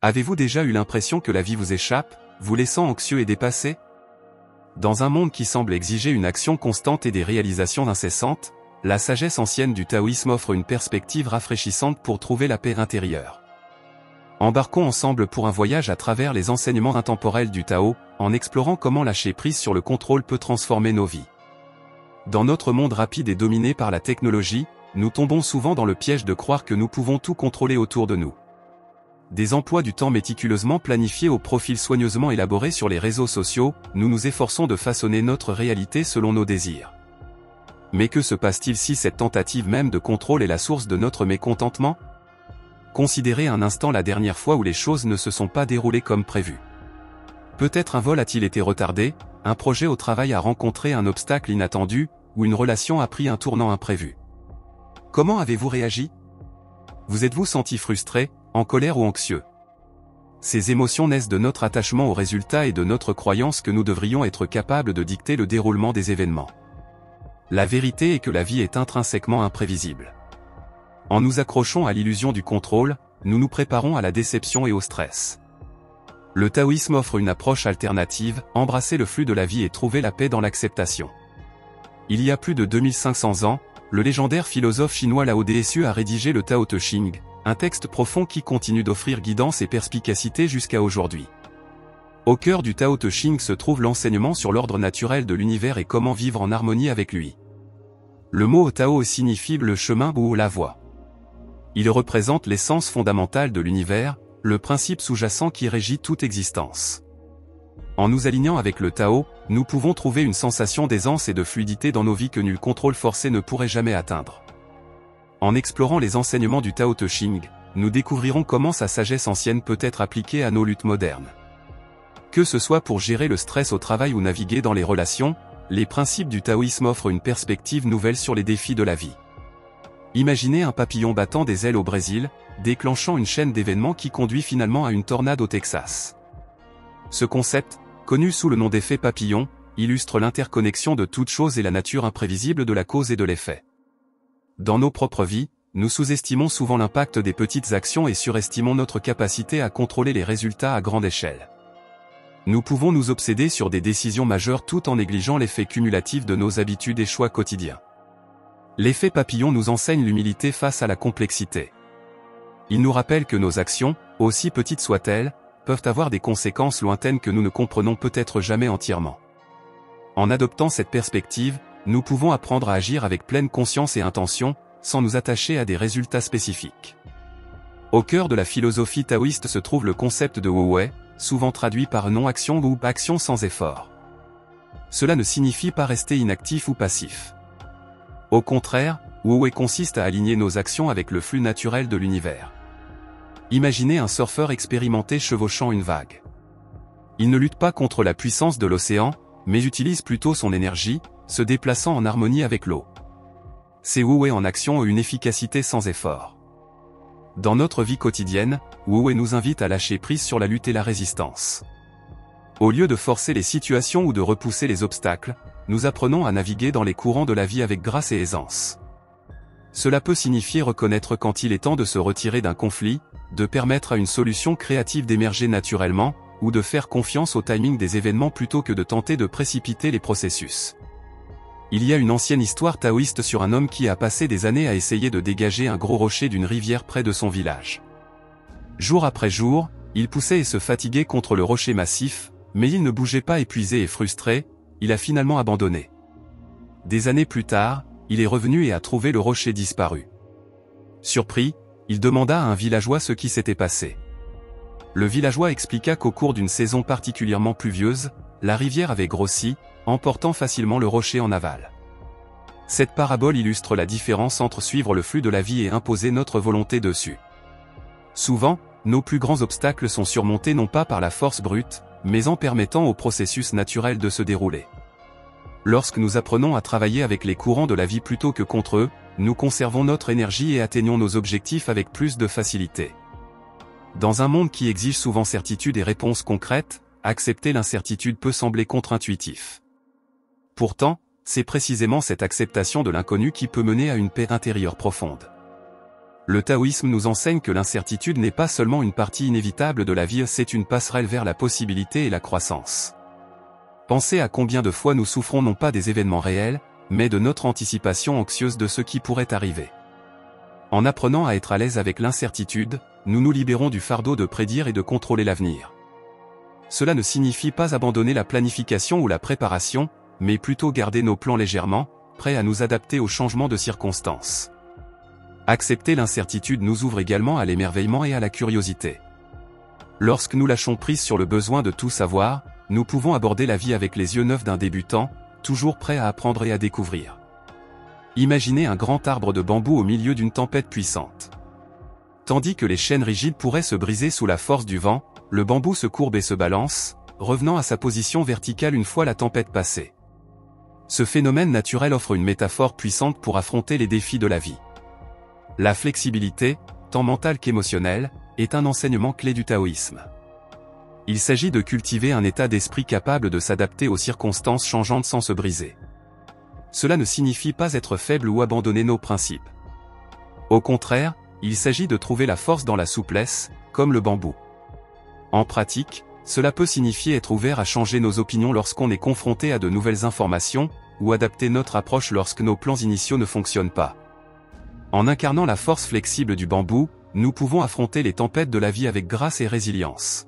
Avez-vous déjà eu l'impression que la vie vous échappe, vous laissant anxieux et dépassé? Dans un monde qui semble exiger une action constante et des réalisations incessantes, la sagesse ancienne du taoïsme offre une perspective rafraîchissante pour trouver la paix intérieure. Embarquons ensemble pour un voyage à travers les enseignements intemporels du Tao, en explorant comment lâcher prise sur le contrôle peut transformer nos vies. Dans notre monde rapide et dominé par la technologie, nous tombons souvent dans le piège de croire que nous pouvons tout contrôler autour de nous. Des emplois du temps méticuleusement planifiés aux profils soigneusement élaborés sur les réseaux sociaux, nous nous efforçons de façonner notre réalité selon nos désirs. Mais que se passe-t-il si cette tentative même de contrôle est la source de notre mécontentement? Considérez un instant la dernière fois où les choses ne se sont pas déroulées comme prévu. Peut-être un vol a-t-il été retardé, un projet au travail a rencontré un obstacle inattendu, ou une relation a pris un tournant imprévu. Comment avez-vous réagi? Vous êtes-vous senti frustré, en colère ou anxieux? Ces émotions naissent de notre attachement aux résultats et de notre croyance que nous devrions être capables de dicter le déroulement des événements. La vérité est que la vie est intrinsèquement imprévisible. En nous accrochant à l'illusion du contrôle, nous nous préparons à la déception et au stress. Le taoïsme offre une approche alternative, embrasser le flux de la vie et trouver la paix dans l'acceptation. Il y a plus de 2500 ans, le légendaire philosophe chinois Lao Tzu a rédigé le Tao Te Ching, un texte profond qui continue d'offrir guidance et perspicacité jusqu'à aujourd'hui. Au cœur du Tao Te Ching se trouve l'enseignement sur l'ordre naturel de l'univers et comment vivre en harmonie avec lui. Le mot Tao signifie le chemin ou la voie. Il représente l'essence fondamentale de l'univers, le principe sous-jacent qui régit toute existence. En nous alignant avec le Tao, nous pouvons trouver une sensation d'aisance et de fluidité dans nos vies que nul contrôle forcé ne pourrait jamais atteindre. En explorant les enseignements du Tao Te Ching, nous découvrirons comment sa sagesse ancienne peut être appliquée à nos luttes modernes. Que ce soit pour gérer le stress au travail ou naviguer dans les relations, les principes du taoïsme offrent une perspective nouvelle sur les défis de la vie. Imaginez un papillon battant des ailes au Brésil, déclenchant une chaîne d'événements qui conduit finalement à une tornade au Texas. Ce concept, connu sous le nom d'effet papillon, illustre l'interconnexion de toutes choses et la nature imprévisible de la cause et de l'effet. Dans nos propres vies, nous sous-estimons souvent l'impact des petites actions et surestimons notre capacité à contrôler les résultats à grande échelle. Nous pouvons nous obséder sur des décisions majeures tout en négligeant l'effet cumulatif de nos habitudes et choix quotidiens. L'effet papillon nous enseigne l'humilité face à la complexité. Il nous rappelle que nos actions, aussi petites soient-elles, peuvent avoir des conséquences lointaines que nous ne comprenons peut-être jamais entièrement. En adoptant cette perspective, nous pouvons apprendre à agir avec pleine conscience et intention, sans nous attacher à des résultats spécifiques. Au cœur de la philosophie taoïste se trouve le concept de Wu Wei, souvent traduit par non-action ou action sans effort. Cela ne signifie pas rester inactif ou passif. Au contraire, Wu Wei consiste à aligner nos actions avec le flux naturel de l'univers. Imaginez un surfeur expérimenté chevauchant une vague. Il ne lutte pas contre la puissance de l'océan, mais utilise plutôt son énergie, se déplaçant en harmonie avec l'eau. Ces Wu Wei en action ont une efficacité sans effort. Dans notre vie quotidienne, Wu Wei nous invite à lâcher prise sur la lutte et la résistance. Au lieu de forcer les situations ou de repousser les obstacles, nous apprenons à naviguer dans les courants de la vie avec grâce et aisance. Cela peut signifier reconnaître quand il est temps de se retirer d'un conflit, de permettre à une solution créative d'émerger naturellement, ou de faire confiance au timing des événements plutôt que de tenter de précipiter les processus. Il y a une ancienne histoire taoïste sur un homme qui a passé des années à essayer de dégager un gros rocher d'une rivière près de son village. Jour après jour, il poussait et se fatiguait contre le rocher massif, mais il ne bougeait pas. Épuisé et frustré, il a finalement abandonné. Des années plus tard, il est revenu et a trouvé le rocher disparu. Surpris, il demanda à un villageois ce qui s'était passé. Le villageois expliqua qu'au cours d'une saison particulièrement pluvieuse, la rivière avait grossi, emportant facilement le rocher en aval. Cette parabole illustre la différence entre suivre le flux de la vie et imposer notre volonté dessus. Souvent, nos plus grands obstacles sont surmontés non pas par la force brute, mais en permettant au processus naturel de se dérouler. Lorsque nous apprenons à travailler avec les courants de la vie plutôt que contre eux, nous conservons notre énergie et atteignons nos objectifs avec plus de facilité. Dans un monde qui exige souvent certitude et réponses concrètes, accepter l'incertitude peut sembler contre-intuitif. Pourtant, c'est précisément cette acceptation de l'inconnu qui peut mener à une paix intérieure profonde. Le taoïsme nous enseigne que l'incertitude n'est pas seulement une partie inévitable de la vie, c'est une passerelle vers la possibilité et la croissance. Pensez à combien de fois nous souffrons non pas des événements réels, mais de notre anticipation anxieuse de ce qui pourrait arriver. En apprenant à être à l'aise avec l'incertitude, nous nous libérons du fardeau de prédire et de contrôler l'avenir. Cela ne signifie pas abandonner la planification ou la préparation, mais plutôt garder nos plans légèrement, prêts à nous adapter aux changements de circonstances. Accepter l'incertitude nous ouvre également à l'émerveillement et à la curiosité. Lorsque nous lâchons prise sur le besoin de tout savoir, nous pouvons aborder la vie avec les yeux neufs d'un débutant, toujours prêt à apprendre et à découvrir. Imaginez un grand arbre de bambou au milieu d'une tempête puissante. Tandis que les chaînes rigides pourraient se briser sous la force du vent, le bambou se courbe et se balance, revenant à sa position verticale une fois la tempête passée. Ce phénomène naturel offre une métaphore puissante pour affronter les défis de la vie. La flexibilité, tant mentale qu'émotionnelle, est un enseignement clé du taoïsme. Il s'agit de cultiver un état d'esprit capable de s'adapter aux circonstances changeantes sans se briser. Cela ne signifie pas être faible ou abandonner nos principes. Au contraire, il s'agit de trouver la force dans la souplesse, comme le bambou. En pratique, cela peut signifier être ouvert à changer nos opinions lorsqu'on est confronté à de nouvelles informations, ou adapter notre approche lorsque nos plans initiaux ne fonctionnent pas. En incarnant la force flexible du bambou, nous pouvons affronter les tempêtes de la vie avec grâce et résilience.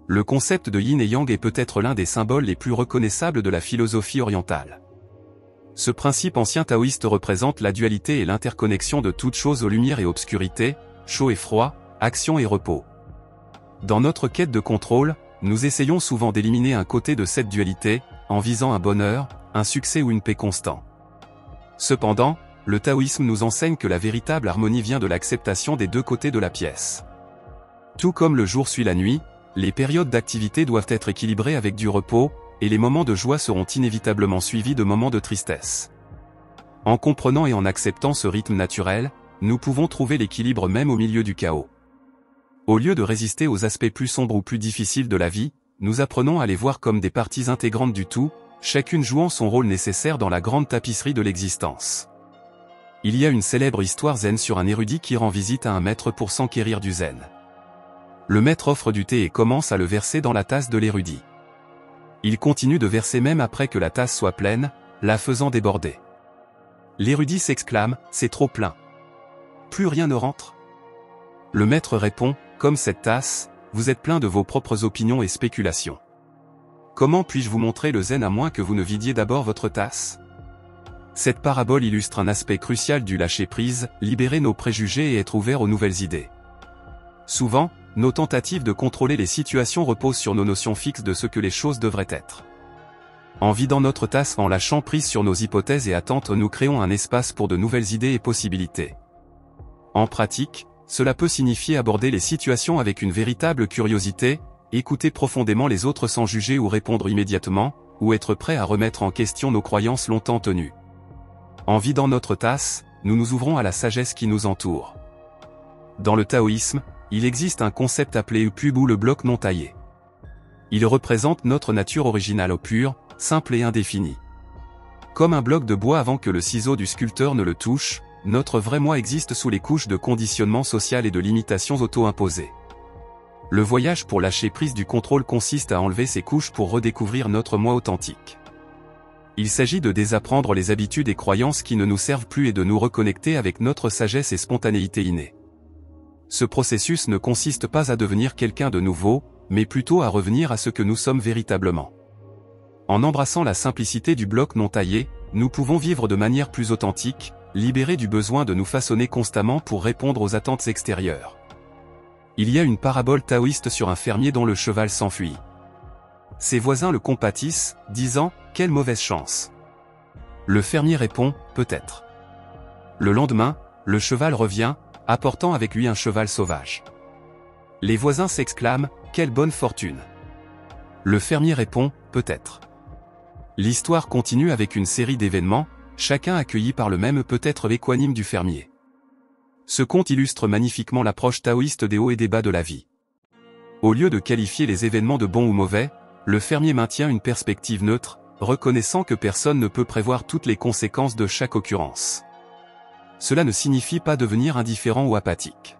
Le concept de yin et yang est peut-être l'un des symboles les plus reconnaissables de la philosophie orientale. Ce principe ancien taoïste représente la dualité et l'interconnexion de toutes choses aux lumières et obscurités, chaud et froid, action et repos. Dans notre quête de contrôle, nous essayons souvent d'éliminer un côté de cette dualité, en visant un bonheur, un succès ou une paix constant. Cependant, le taoïsme nous enseigne que la véritable harmonie vient de l'acceptation des deux côtés de la pièce. Tout comme le jour suit la nuit, les périodes d'activité doivent être équilibrées avec du repos, et les moments de joie seront inévitablement suivis de moments de tristesse. En comprenant et en acceptant ce rythme naturel, nous pouvons trouver l'équilibre même au milieu du chaos. Au lieu de résister aux aspects plus sombres ou plus difficiles de la vie, nous apprenons à les voir comme des parties intégrantes du tout, chacune jouant son rôle nécessaire dans la grande tapisserie de l'existence. Il y a une célèbre histoire zen sur un érudit qui rend visite à un maître pour s'enquérir du zen. Le maître offre du thé et commence à le verser dans la tasse de l'érudit. Il continue de verser même après que la tasse soit pleine, la faisant déborder. L'érudit s'exclame, « C'est trop plein. Plus rien ne rentre ?» Le maître répond, « Comme cette tasse, vous êtes plein de vos propres opinions et spéculations. Comment puis-je vous montrer le zen à moins que vous ne vidiez d'abord votre tasse ?» Cette parabole illustre un aspect crucial du lâcher-prise, libérer nos préjugés et être ouvert aux nouvelles idées. Souvent, nos tentatives de contrôler les situations reposent sur nos notions fixes de ce que les choses devraient être. En vidant notre tasse, en lâchant prise sur nos hypothèses et attentes, nous créons un espace pour de nouvelles idées et possibilités. En pratique, cela peut signifier aborder les situations avec une véritable curiosité, écouter profondément les autres sans juger ou répondre immédiatement, ou être prêt à remettre en question nos croyances longtemps tenues. En vidant notre tasse, nous nous ouvrons à la sagesse qui nous entoure. Dans le taoïsme, il existe un concept appelé Upubu ou le bloc non taillé. Il représente notre nature originale au pur, simple et indéfinie. Comme un bloc de bois avant que le ciseau du sculpteur ne le touche, notre vrai moi existe sous les couches de conditionnement social et de limitations auto-imposées. Le voyage pour lâcher prise du contrôle consiste à enlever ces couches pour redécouvrir notre moi authentique. Il s'agit de désapprendre les habitudes et croyances qui ne nous servent plus et de nous reconnecter avec notre sagesse et spontanéité innée. Ce processus ne consiste pas à devenir quelqu'un de nouveau, mais plutôt à revenir à ce que nous sommes véritablement. En embrassant la simplicité du bloc non taillé, nous pouvons vivre de manière plus authentique, libérés du besoin de nous façonner constamment pour répondre aux attentes extérieures. Il y a une parabole taoïste sur un fermier dont le cheval s'enfuit. Ses voisins le compatissent, disant « Quelle mauvaise chance !» Le fermier répond « Peut-être ». Le lendemain, le cheval revient, apportant avec lui un cheval sauvage. Les voisins s'exclament « Quelle bonne fortune !» Le fermier répond « Peut-être ». L'histoire continue avec une série d'événements, chacun accueilli par le même peut-être équanime du fermier. Ce conte illustre magnifiquement l'approche taoïste des hauts et des bas de la vie. Au lieu de qualifier les événements de bons ou mauvais, le fermier maintient une perspective neutre, reconnaissant que personne ne peut prévoir toutes les conséquences de chaque occurrence. cela ne signifie pas devenir indifférent ou apathique.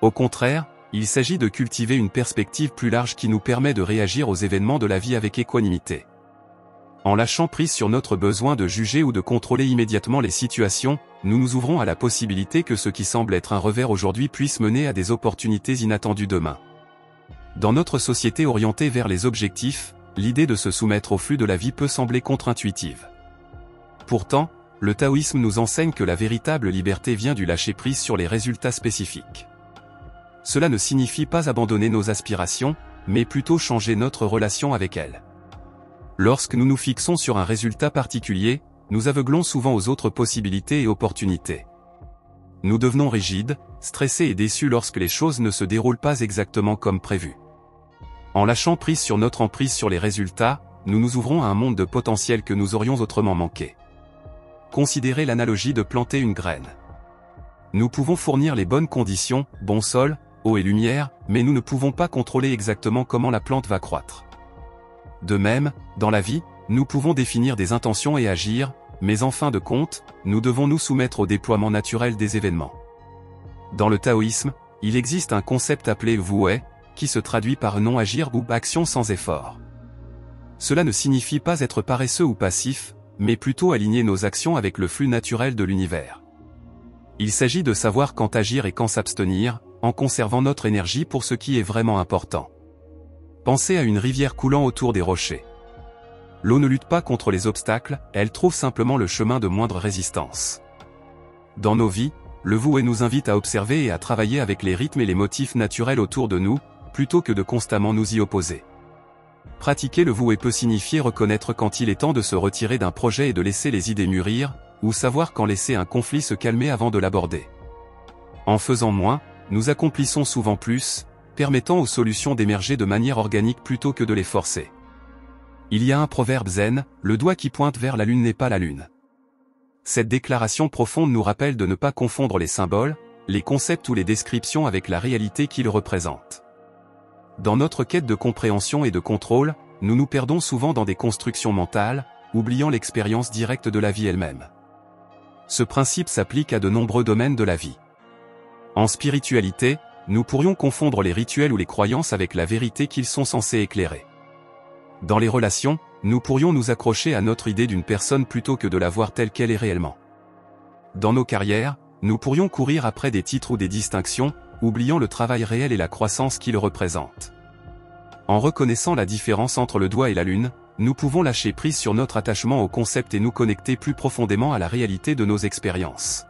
Au contraire, il s'agit de cultiver une perspective plus large qui nous permet de réagir aux événements de la vie avec équanimité. En lâchant prise sur notre besoin de juger ou de contrôler immédiatement les situations, nous nous ouvrons à la possibilité que ce qui semble être un revers aujourd'hui puisse mener à des opportunités inattendues demain. Dans notre société orientée vers les objectifs, l'idée de se soumettre au flux de la vie peut sembler contre-intuitive. Pourtant, le taoïsme nous enseigne que la véritable liberté vient du lâcher-prise sur les résultats spécifiques. Cela ne signifie pas abandonner nos aspirations, mais plutôt changer notre relation avec elles. Lorsque nous nous fixons sur un résultat particulier, nous aveuglons souvent aux autres possibilités et opportunités. Nous devenons rigides, stressés et déçus lorsque les choses ne se déroulent pas exactement comme prévu. En lâchant prise sur notre emprise sur les résultats, nous nous ouvrons à un monde de potentiel que nous aurions autrement manqué. Considérez l'analogie de planter une graine. Nous pouvons fournir les bonnes conditions, bon sol, eau et lumière, mais nous ne pouvons pas contrôler exactement comment la plante va croître. De même, dans la vie, nous pouvons définir des intentions et agir, mais en fin de compte, nous devons nous soumettre au déploiement naturel des événements. Dans le taoïsme, il existe un concept appelé Wu-Wei, qui se traduit par non-agir ou action sans effort. Cela ne signifie pas être paresseux ou passif, mais plutôt aligner nos actions avec le flux naturel de l'univers. Il s'agit de savoir quand agir et quand s'abstenir, en conservant notre énergie pour ce qui est vraiment important. Pensez à une rivière coulant autour des rochers. L'eau ne lutte pas contre les obstacles, elle trouve simplement le chemin de moindre résistance. Dans nos vies, le Wu-Wei nous invite à observer et à travailler avec les rythmes et les motifs naturels autour de nous, plutôt que de constamment nous y opposer. Pratiquer le Wu-Wei peut signifier reconnaître quand il est temps de se retirer d'un projet et de laisser les idées mûrir, ou savoir quand laisser un conflit se calmer avant de l'aborder. En faisant moins, nous accomplissons souvent plus, permettant aux solutions d'émerger de manière organique plutôt que de les forcer. Il y a un proverbe zen, le doigt qui pointe vers la lune n'est pas la lune. Cette déclaration profonde nous rappelle de ne pas confondre les symboles, les concepts ou les descriptions avec la réalité qu'ils représentent. Dans notre quête de compréhension et de contrôle, nous nous perdons souvent dans des constructions mentales, oubliant l'expérience directe de la vie elle-même. Ce principe s'applique à de nombreux domaines de la vie. En spiritualité, nous pourrions confondre les rituels ou les croyances avec la vérité qu'ils sont censés éclairer. Dans les relations, nous pourrions nous accrocher à notre idée d'une personne plutôt que de la voir telle qu'elle est réellement. Dans nos carrières, nous pourrions courir après des titres ou des distinctions, oubliant le travail réel et la croissance qu'ils représentent. En reconnaissant la différence entre le doigt et la lune, nous pouvons lâcher prise sur notre attachement au concept et nous connecter plus profondément à la réalité de nos expériences.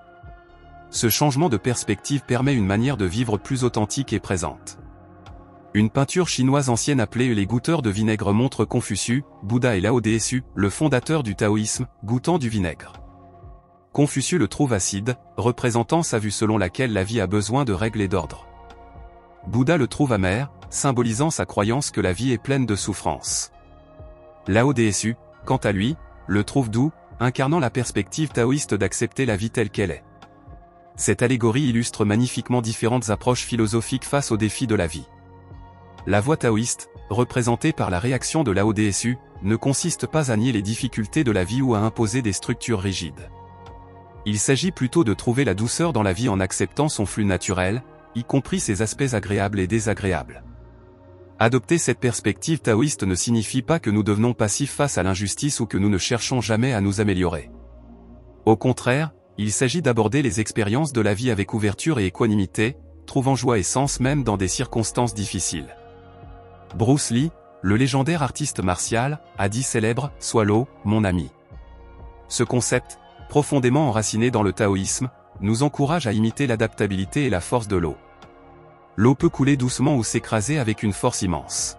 Ce changement de perspective permet une manière de vivre plus authentique et présente. Une peinture chinoise ancienne appelée Les goûteurs de vinaigre montre Confucius, Bouddha et Lao Tzu, le fondateur du taoïsme, goûtant du vinaigre. Confucius le trouve acide, représentant sa vue selon laquelle la vie a besoin de règles et d'ordre. Bouddha le trouve amer, symbolisant sa croyance que la vie est pleine de souffrances. Lao Tzu, quant à lui, le trouve doux, incarnant la perspective taoïste d'accepter la vie telle qu'elle est. Cette allégorie illustre magnifiquement différentes approches philosophiques face aux défis de la vie. La voie taoïste, représentée par la réaction de Lao Tzu, ne consiste pas à nier les difficultés de la vie ou à imposer des structures rigides. Il s'agit plutôt de trouver la douceur dans la vie en acceptant son flux naturel, y compris ses aspects agréables et désagréables. Adopter cette perspective taoïste ne signifie pas que nous devenons passifs face à l'injustice ou que nous ne cherchons jamais à nous améliorer. Au contraire, il s'agit d'aborder les expériences de la vie avec ouverture et équanimité, trouvant joie et sens même dans des circonstances difficiles. Bruce Lee, le légendaire artiste martial, a dit célèbre « Sois l'eau, mon ami ». Ce concept, profondément enraciné dans le taoïsme, nous encourage à imiter l'adaptabilité et la force de l'eau. L'eau peut couler doucement ou s'écraser avec une force immense.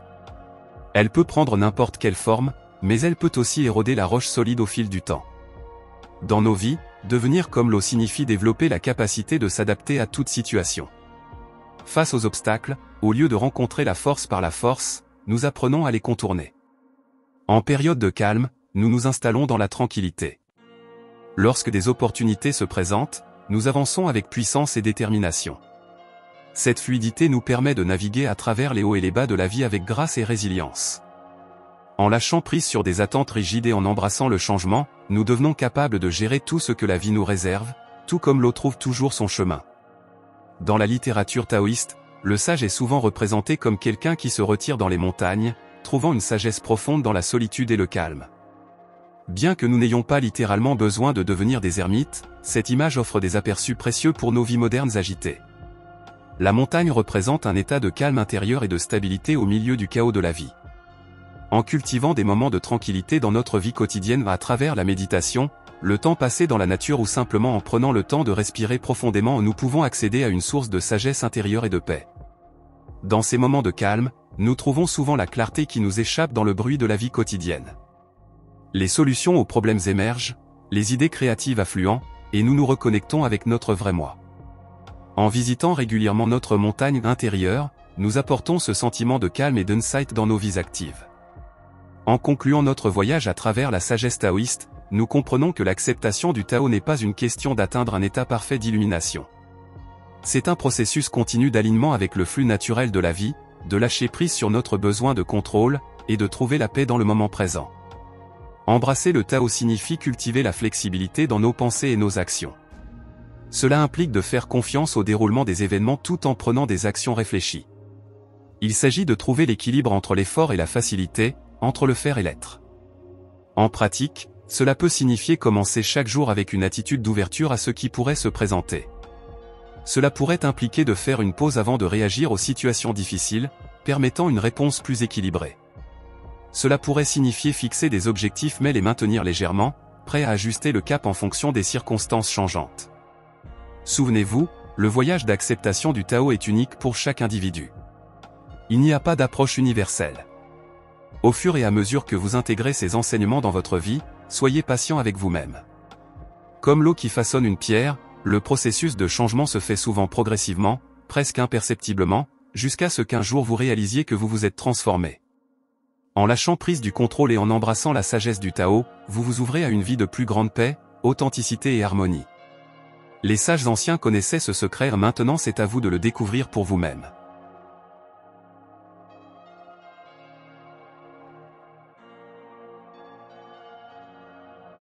Elle peut prendre n'importe quelle forme, mais elle peut aussi éroder la roche solide au fil du temps. Dans nos vies, devenir comme l'eau signifie développer la capacité de s'adapter à toute situation. Face aux obstacles, au lieu de rencontrer la force par la force, nous apprenons à les contourner. En période de calme, nous nous installons dans la tranquillité. Lorsque des opportunités se présentent, nous avançons avec puissance et détermination. Cette fluidité nous permet de naviguer à travers les hauts et les bas de la vie avec grâce et résilience. En lâchant prise sur des attentes rigides et en embrassant le changement, nous devenons capables de gérer tout ce que la vie nous réserve, tout comme l'eau trouve toujours son chemin. Dans la littérature taoïste, le sage est souvent représenté comme quelqu'un qui se retire dans les montagnes, trouvant une sagesse profonde dans la solitude et le calme. Bien que nous n'ayons pas littéralement besoin de devenir des ermites, cette image offre des aperçus précieux pour nos vies modernes agitées. La montagne représente un état de calme intérieur et de stabilité au milieu du chaos de la vie. En cultivant des moments de tranquillité dans notre vie quotidienne à travers la méditation, le temps passé dans la nature ou simplement en prenant le temps de respirer profondément, nous pouvons accéder à une source de sagesse intérieure et de paix. Dans ces moments de calme, nous trouvons souvent la clarté qui nous échappe dans le bruit de la vie quotidienne. Les solutions aux problèmes émergent, les idées créatives affluent, et nous nous reconnectons avec notre vrai moi. En visitant régulièrement notre montagne intérieure, nous apportons ce sentiment de calme et d'insight dans nos vies actives. En concluant notre voyage à travers la sagesse taoïste, nous comprenons que l'acceptation du Tao n'est pas une question d'atteindre un état parfait d'illumination. C'est un processus continu d'alignement avec le flux naturel de la vie, de lâcher prise sur notre besoin de contrôle, et de trouver la paix dans le moment présent. Embrasser le Tao signifie cultiver la flexibilité dans nos pensées et nos actions. Cela implique de faire confiance au déroulement des événements tout en prenant des actions réfléchies. Il s'agit de trouver l'équilibre entre l'effort et la facilité, entre le faire et l'être. En pratique, cela peut signifier commencer chaque jour avec une attitude d'ouverture à ce qui pourrait se présenter. Cela pourrait impliquer de faire une pause avant de réagir aux situations difficiles, permettant une réponse plus équilibrée. Cela pourrait signifier fixer des objectifs mais les maintenir légèrement, prêts à ajuster le cap en fonction des circonstances changeantes. Souvenez-vous, le voyage d'acceptation du Tao est unique pour chaque individu. Il n'y a pas d'approche universelle. Au fur et à mesure que vous intégrez ces enseignements dans votre vie, soyez patient avec vous-même. Comme l'eau qui façonne une pierre, le processus de changement se fait souvent progressivement, presque imperceptiblement, jusqu'à ce qu'un jour vous réalisiez que vous vous êtes transformé. En lâchant prise du contrôle et en embrassant la sagesse du Tao, vous vous ouvrez à une vie de plus grande paix, authenticité et harmonie. Les sages anciens connaissaient ce secret, maintenant c'est à vous de le découvrir pour vous-même.